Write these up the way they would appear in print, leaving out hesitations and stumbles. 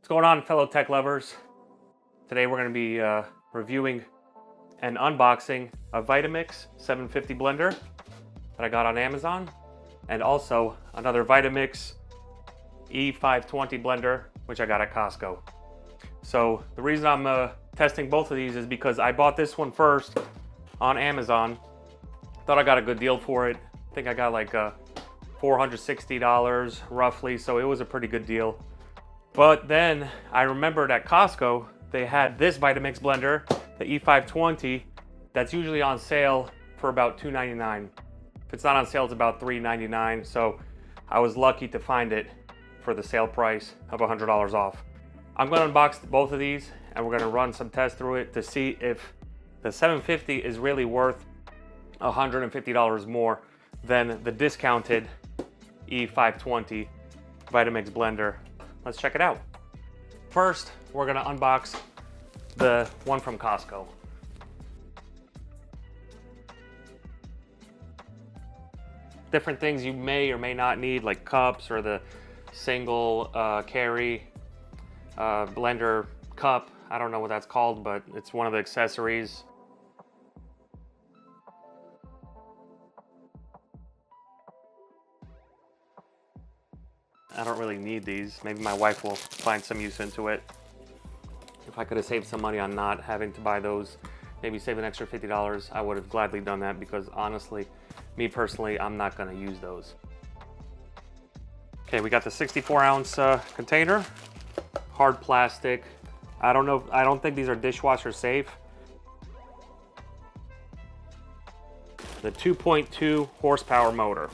What's going on, fellow tech lovers? Today we're going to be reviewing and unboxing a Vitamix 750 blender that I got on Amazon, and also another Vitamix E520 blender, which I got at Costco. So the reason I'm testing both of these is because I bought this one first on Amazon. Thought I got a good deal for it. I think I got like $460 roughly, so it was a pretty good deal. But then I remembered at Costco, they had this Vitamix blender, the E520, that's usually on sale for about $2.99. If it's not on sale, it's about $3.99. So I was lucky to find it for the sale price of $100 off. I'm gonna unbox both of these and we're gonna run some tests through it to see if the 750 is really worth $150 more than the discounted E520 Vitamix blender. Let's check it out. First, we're gonna unbox the one from Costco. Different things you may or may not need, like cups or the single carry blender cup. I don't know what that's called, but it's one of the accessories. I don't really need these. Maybe my wife will find some use into it. If I could have saved some money on not having to buy those, maybe save an extra $50, I would have gladly done that, because honestly, me personally, I'm not gonna use those. Okay, we got the 64-ounce container, hard plastic. I don't think these are dishwasher safe. The 2.2 horsepower motor.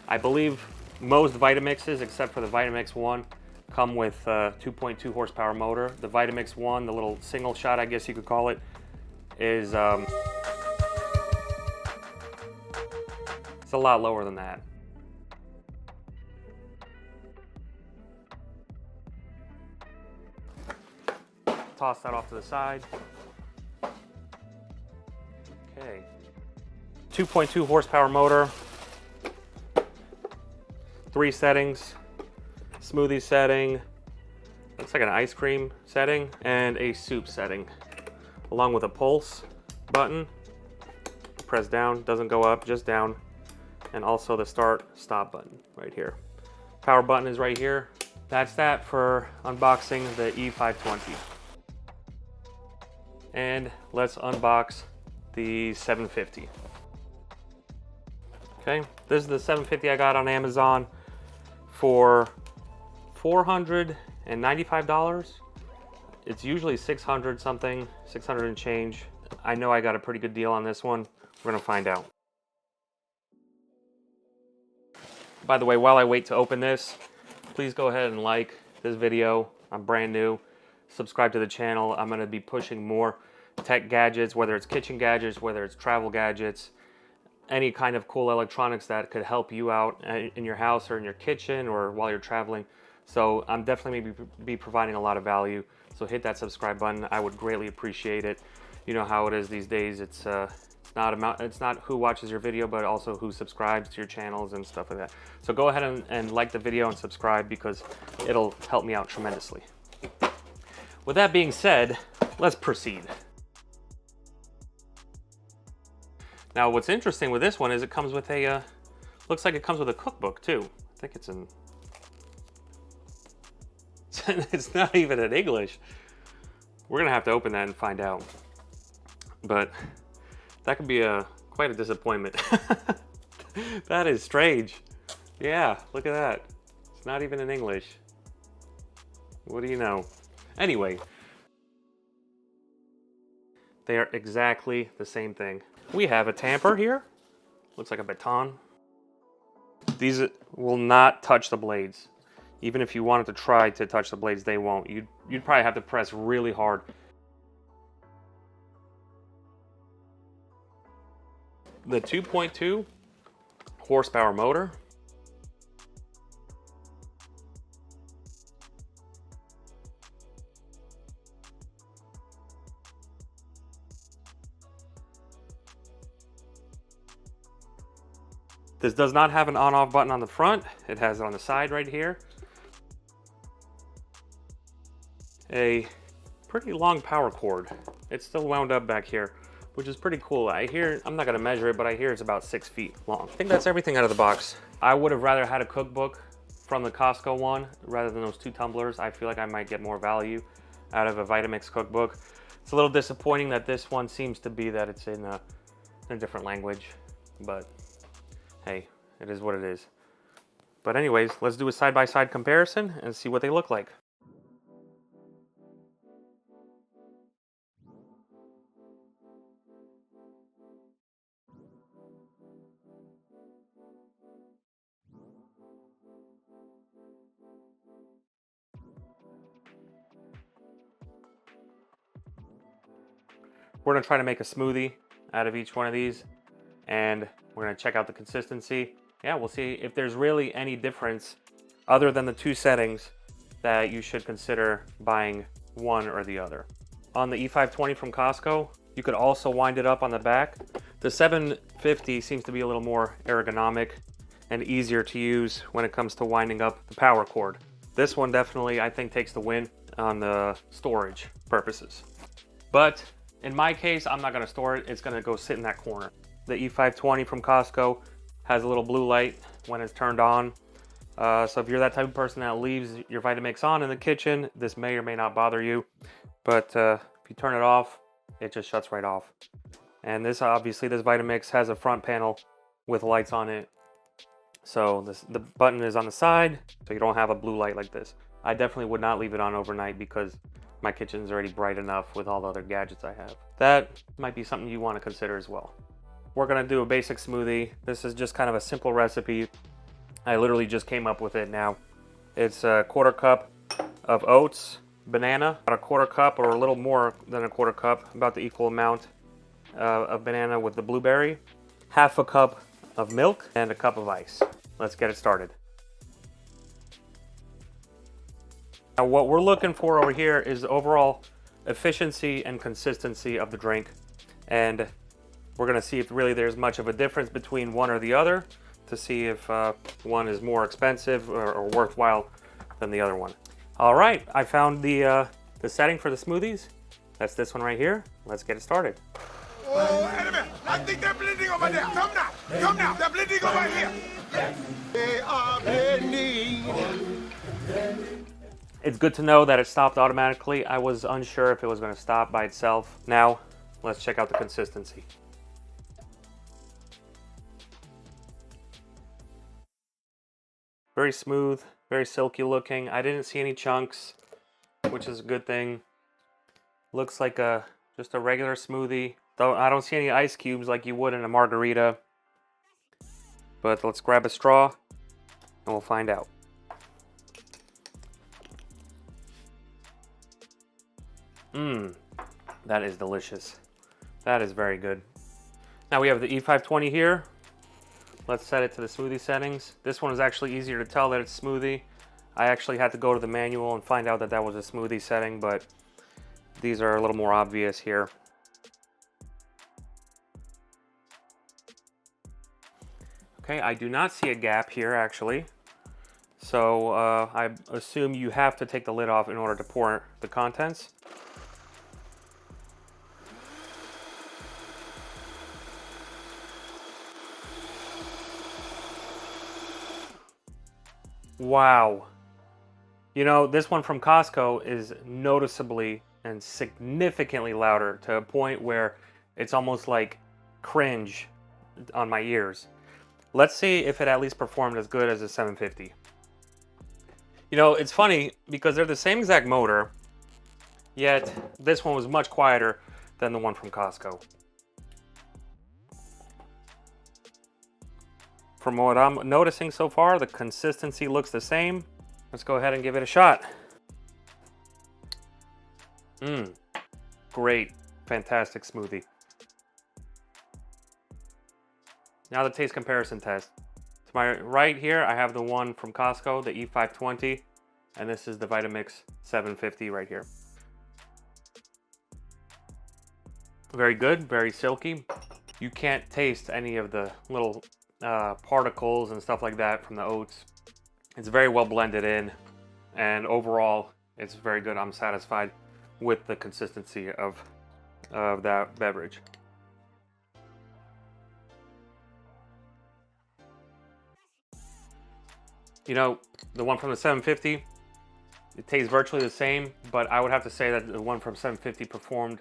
I believe most Vitamixes, except for the Vitamix 1, come with a 2.2 horsepower motor. The Vitamix 1, the little single shot, I guess you could call it, is it's a lot lower than that. Toss that off to the side. Okay. 2.2 horsepower motor. 3 settings, smoothie setting, looks like an ice cream setting, and a soup setting, along with a pulse button. Press down, doesn't go up, just down, and also the start stop button right here. Power button is right here. That's that for unboxing the E520. And let's unbox the 750. Okay, this is the 750 I got on Amazon for $495. It's usually 600 something, 600 and change. I know I got a pretty good deal on this one. We're gonna find out. By the way, while I wait to open this, please go ahead and like this video. I'm brand new. Subscribe to the channel. I'm gonna be pushing more tech gadgets, whether it's kitchen gadgets, whether it's travel gadgets, any kind of cool electronics that could help you out in your house or in your kitchen or while you're traveling. So I'm definitely be providing a lot of value. So hit that subscribe button. I would greatly appreciate it. You know how it is these days. It's not who watches your video, but also who subscribes to your channels and stuff like that. So go ahead and like the video and subscribe, because it'll help me out tremendously. With that being said, let's proceed. Now, what's interesting with this one is it comes with a, looks like it comes with a cookbook too. I think it's in, it's not even in English. We're gonna have to open that and find out. But that could be quite a disappointment. That is strange. Yeah, look at that. It's not even in English. What do you know? Anyway, they are exactly the same thing. We have a tamper here. Looks like a baton. These will not touch the blades. Even if you wanted to try to touch the blades, they won't. You'd probably have to press really hard. The 2.2 horsepower motor. This does not have an on-off button on the front. It has it on the side right here. a pretty long power cord. It's still wound up back here, which is pretty cool. I hear, I'm not gonna measure it, but I hear it's about 6 feet long. I think that's everything out of the box. I would have rather had a cookbook from the Costco one rather than those 2 tumblers. I feel like I might get more value out of a Vitamix cookbook. It's a little disappointing that this one seems to be that it's in a different language, but hey, it is what it is. But anyways, let's do a side-by-side comparison and see what they look like. We're gonna try to make a smoothie out of each one of these, and we're gonna check out the consistency. Yeah, we'll see if there's really any difference other than the 2 settings that you should consider buying one or the other. On the E520 from Costco, you could also wind it up on the back. The 750 seems to be a little more ergonomic and easier to use when it comes to winding up the power cord. This one definitely, I think, takes the win on the storage purposes. But in my case, I'm not gonna store it. It's gonna go sit in that corner. The E520 from Costco has a little blue light when it's turned on. So if you're that type of person that leaves your Vitamix on in the kitchen, this may or may not bother you. But if you turn it off, it just shuts right off. And this, obviously, this Vitamix has a front panel with lights on it. So the button is on the side, so you don't have a blue light like this. I definitely would not leave it on overnight because my kitchen's already bright enough with all the other gadgets I have. That might be something you want to consider as well. We're gonna do a basic smoothie. This is just kind of a simple recipe. I literally just came up with it now. It's a 1/4 cup of oats, banana, about a 1/4 cup or a little more than a 1/4 cup, about the equal amount of banana with the blueberry, 1/2 cup of milk, and a cup of ice. Let's get it started. Now what we're looking for over here is the overall efficiency and consistency of the drink, and we're going to see if really there's much of a difference between one or the other to see if one is more expensive or worthwhile than the other one. All right, I found the setting for the smoothies. That's this one right here. Let's get it started. Oh, enemy! I think they're bleeding over there. Come now! Come now! They're bleeding over here! They are bleeding. It's good to know that it stopped automatically. I was unsure if it was going to stop by itself. Now, let's check out the consistency. Very smooth, very silky looking. I didn't see any chunks, which is a good thing. Looks like just a regular smoothie. Though I don't see any ice cubes like you would in a margarita. But let's grab a straw and we'll find out. That is delicious. That is very good. Now we have the E520 here. Let's set it to the smoothie settings. This one is actually easier to tell that it's smoothie. I actually had to go to the manual and find out that that was a smoothie setting, but these are a little more obvious here. Okay, I do not see a gap here actually. So I assume you have to take the lid off in order to pour the contents. Wow. You know, this one from Costco is noticeably and significantly louder to a point where it's almost like cringe on my ears. Let's see if it at least performed as good as a 750. You know, it's funny because they're the same exact motor, yet this one was much quieter than the one from Costco. From what I'm noticing so far, the consistency looks the same. Let's go ahead and give it a shot. Great, fantastic smoothie. Now the taste comparison test. To my right here, I have the one from Costco, the E520, and this is the Vitamix 750 right here. Very good, very silky. You can't taste any of the little particles and stuff like that from the oats. It's very well blended in, and overall It's very good. I'm satisfied with the consistency of that beverage. You know, the one from the 750, it tastes virtually the same, but I would have to say that the one from 750 performed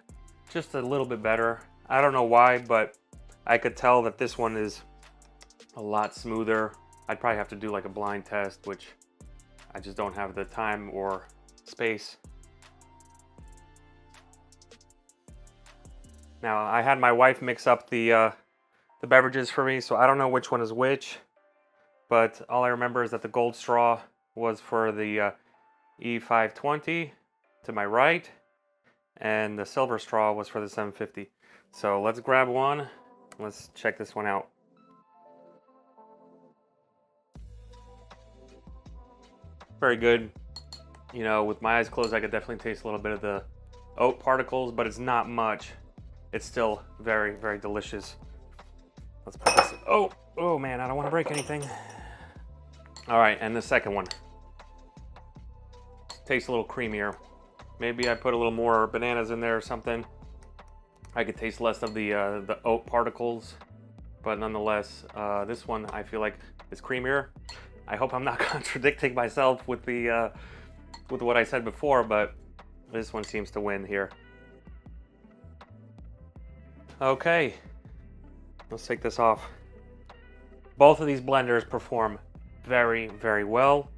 just a little bit better. I don't know why, but I could tell that this one is a lot smoother. I'd probably have to do like a blind test, which I just don't have the time or space. Now, I had my wife mix up the beverages for me, so I don't know which one is which, but all I remember is that the gold straw was for the E520 to my right, and the silver straw was for the 750. So let's grab one. Let's check this one out. Very good. You know, with my eyes closed, I could definitely taste a little bit of the oat particles, but it's not much. It's still very, very delicious. Let's put this. Oh man, I don't want to break anything. All right, and the second one tastes a little creamier. Maybe I put a little more bananas in there or something. I could taste less of the oat particles, but nonetheless, this one I feel like is creamier. I hope I'm not contradicting myself with the with what I said before, but this one seems to win here. Okay, let's take this off. Both of these blenders perform very, very well.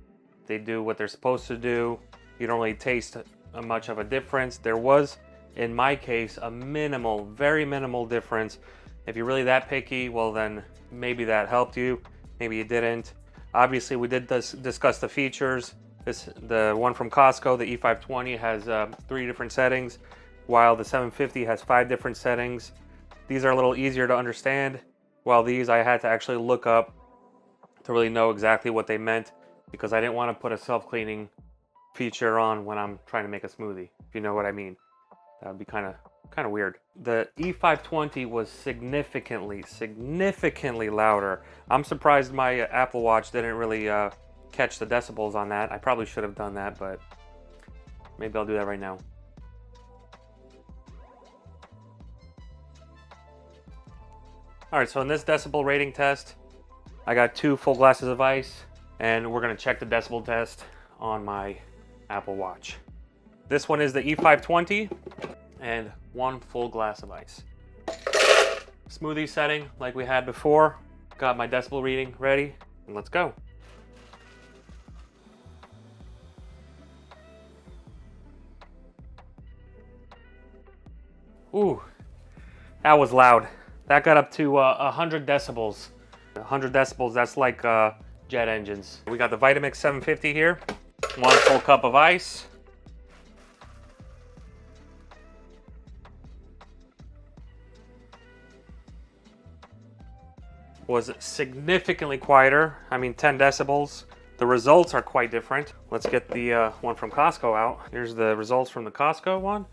They do what they're supposed to do. You don't really taste much of a difference. There was, in my case, a minimal, very minimal difference. If you're really that picky, well then maybe that helped you, maybe you didn't. Obviously, we did discuss the features. The one from Costco, the E520, has 3 different settings, while the 750 has 5 different settings. These are a little easier to understand, while these I had to actually look up to really know exactly what they meant, because I didn't want to put a self-cleaning feature on when I'm trying to make a smoothie, if you know what I mean. That would be kind of weird. The E520 was significantly louder. I'm surprised my Apple Watch didn't really catch the decibels on that. I probably should have done that, but maybe I'll do that right now. All right, so in this decibel rating test, I got 2 full glasses of ice, and we're gonna check the decibel test on my Apple Watch. This one is the E520, and 1 full glass of ice. Smoothie setting like we had before. Got my decibel reading ready, and let's go. Ooh, that was loud. That got up to 100 decibels. 100 decibels, that's like jet engines. We got the Vitamix 750 here. 1 full cup of ice. Was significantly quieter. I mean, 10 decibels. The results are quite different. Let's get the one from Costco out. Here's the results from the Costco one.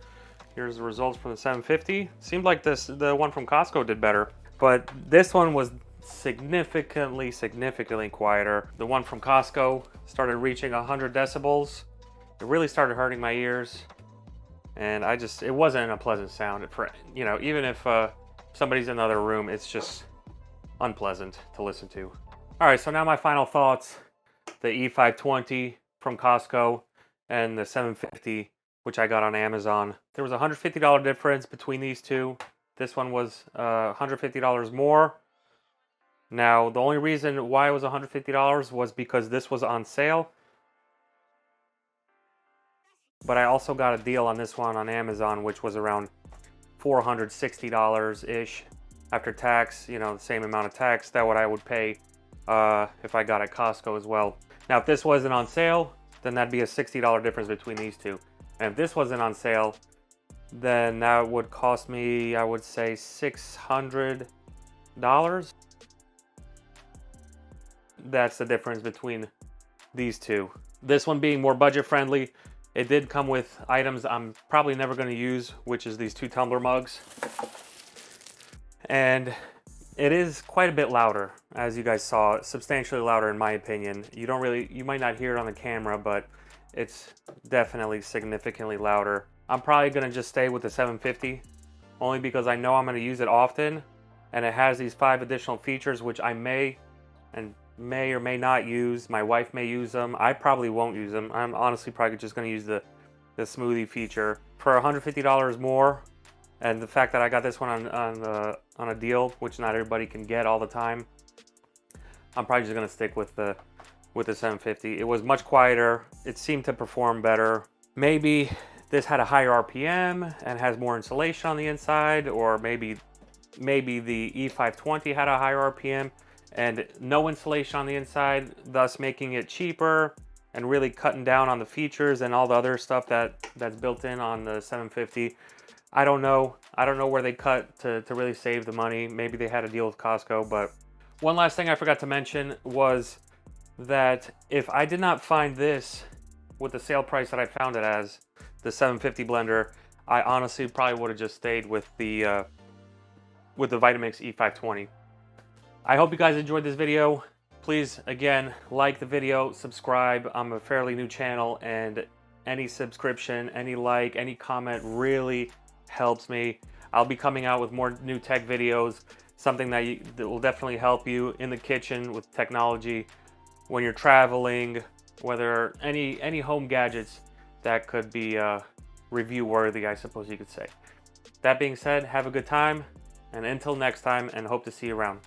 Here's the results from the 750. Seemed like the one from Costco did better, but this one was significantly quieter. The one from Costco started reaching 100 decibels. It really started hurting my ears, and it wasn't a pleasant sound for, you know, even if somebody's in another room, it's just unpleasant to listen to. All right, so now my final thoughts. The E520 from Costco and the 750, which I got on Amazon. There was a $150 difference between these two. This one was $150 more. Now, the only reason why it was $150 was because this was on sale. But I also got a deal on this one on Amazon, which was around $460-ish. After tax, you know, the same amount of tax that what I would pay if I got at Costco as well. Now, if this wasn't on sale, then that'd be a $60 difference between these two. And if this wasn't on sale, then that would cost me, I would say, $600. That's the difference between these two. This one being more budget friendly, it did come with items I'm probably never going to use, which is these 2 tumbler mugs. And it is quite a bit louder, as you guys saw, substantially louder in my opinion. You might not hear it on the camera, but it's definitely significantly louder. I'm probably gonna just stay with the 750, only because I know I'm gonna use it often, and it has these 5 additional features which I may or may not use. My wife may use them. I probably won't use them. I'm honestly probably just gonna use the smoothie feature. For $150 more, and the fact that I got this one on a deal, which not everybody can get all the time, I'm probably just gonna stick with the 750. It was much quieter. It seemed to perform better. Maybe this had a higher RPM and has more insulation on the inside, or maybe the E520 had a higher RPM and no insulation on the inside, thus making it cheaper and really cutting down on the features and all the other stuff that's built in on the 750. I don't know where they cut to really save the money. Maybe they had a deal with Costco. But one last thing I forgot to mention was that if I did not find this with the sale price that I found it as, the 750 blender, I honestly probably would have just stayed with the Vitamix E520. I hope you guys enjoyed this video. Please, again, like the video, subscribe. I'm a fairly new channel, and any subscription, any like, any comment really helps me. I'll be coming out with more new tech videos, something that will definitely help you in the kitchen with technology, when you're traveling, whether any home gadgets that could be review worthy, I suppose you could say. That being said, have a good time, and until next time, and hope to see you around.